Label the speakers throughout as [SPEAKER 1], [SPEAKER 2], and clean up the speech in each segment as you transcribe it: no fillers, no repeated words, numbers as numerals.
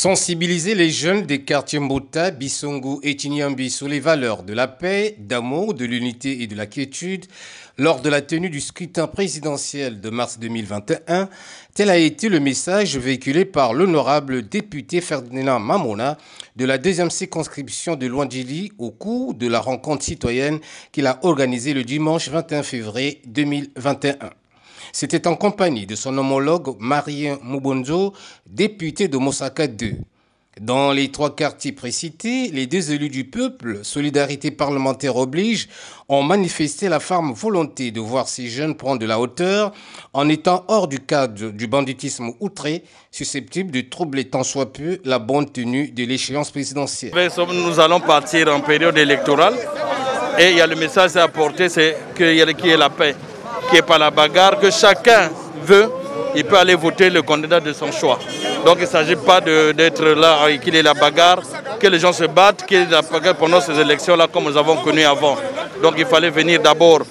[SPEAKER 1] Sensibiliser les jeunes des quartiers Mbota, Bisongo et Tinyambi sur les valeurs de la paix, d'amour, de l'unité et de la quiétude lors de la tenue du scrutin présidentiel de mars 2021, tel a été le message véhiculé par l'honorable député Ferdinand Mamona de la 2e circonscription de Luandjili au cours de la rencontre citoyenne qu'il a organisée le dimanche 21 février 2021. C'était en compagnie de son homologue Marien Moubonzo, député de Mosaka 2. Dans les 3 quartiers précités, les 2 élus du peuple, solidarité parlementaire oblige, ont manifesté la ferme volonté de voir ces jeunes prendre de la hauteur en étant hors du cadre du banditisme outré, susceptible de troubler tant soit peu la bonne tenue de l'échéance présidentielle.
[SPEAKER 2] Nous allons partir en période électorale et il y a le message à apporter, c'est qu'il y ait la paix, qu'il n'y ait pas la bagarre, que chacun veut, il peut aller voter le candidat de son choix. Donc il ne s'agit pas d'être là, qu'il y ait la bagarre, que les gens se battent, qu'il y ait la bagarre pendant ces élections-là comme nous avons connu avant. Donc il fallait venir d'abord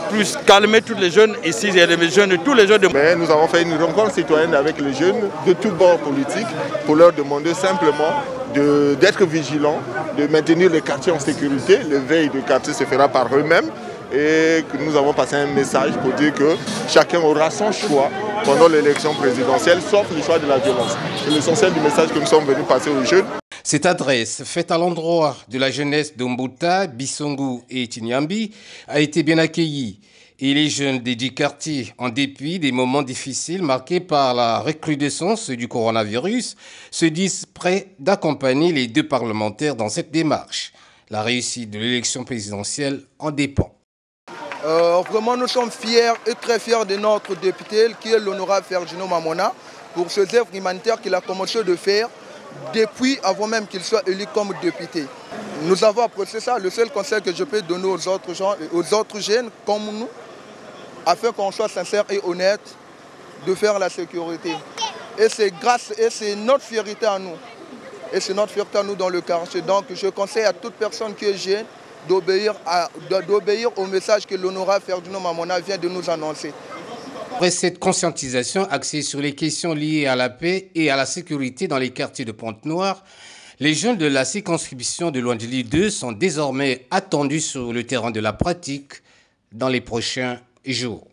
[SPEAKER 2] plus calmer tous les jeunes. Ici, il y a les jeunes, tous les jeunes.
[SPEAKER 3] Mais nous avons fait une rencontre citoyenne avec les jeunes de tous bords politiques pour leur demander simplement d'être vigilants, de maintenir les quartiers en sécurité. Le veille de quartier se fera par eux-mêmes. Et que nous avons passé un message pour dire que chacun aura son choix pendant l'élection présidentielle, sauf le choix de la violence. C'est l'essentiel du message que nous sommes venus passer aux jeunes.
[SPEAKER 1] Cette adresse, faite à l'endroit de la jeunesse d'Mbota, Bisongo et Tinyambi, a été bien accueillie. Et les jeunes des 10 quartiers, en dépit des moments difficiles marqués par la recrudescence du coronavirus, se disent prêts d'accompagner les 2 parlementaires dans cette démarche. La réussite de l'élection présidentielle en dépend.
[SPEAKER 4] Vraiment, nous sommes fiers et très fiers de notre député, qui est l'honorable Ferdinand Mamona, pour ces œuvres humanitaires qu'il a commencé de faire depuis avant même qu'il soit élu comme député. Nous avons approché ça, le seul conseil que je peux donner aux autres gens, aux autres jeunes comme nous, afin qu'on soit sincère et honnête, de faire la sécurité. Et c'est notre fierté à nous. Et c'est notre fierté à nous dans le quartier. Donc je conseille à toute personne qui est jeune d'obéir au message que l'honorable Ferdinand Mamona vient de nous annoncer.
[SPEAKER 1] Après cette conscientisation axée sur les questions liées à la paix et à la sécurité dans les quartiers de Pointe-Noire, les jeunes de la circonscription de Luandjili 2 sont désormais attendus sur le terrain de la pratique dans les prochains jours.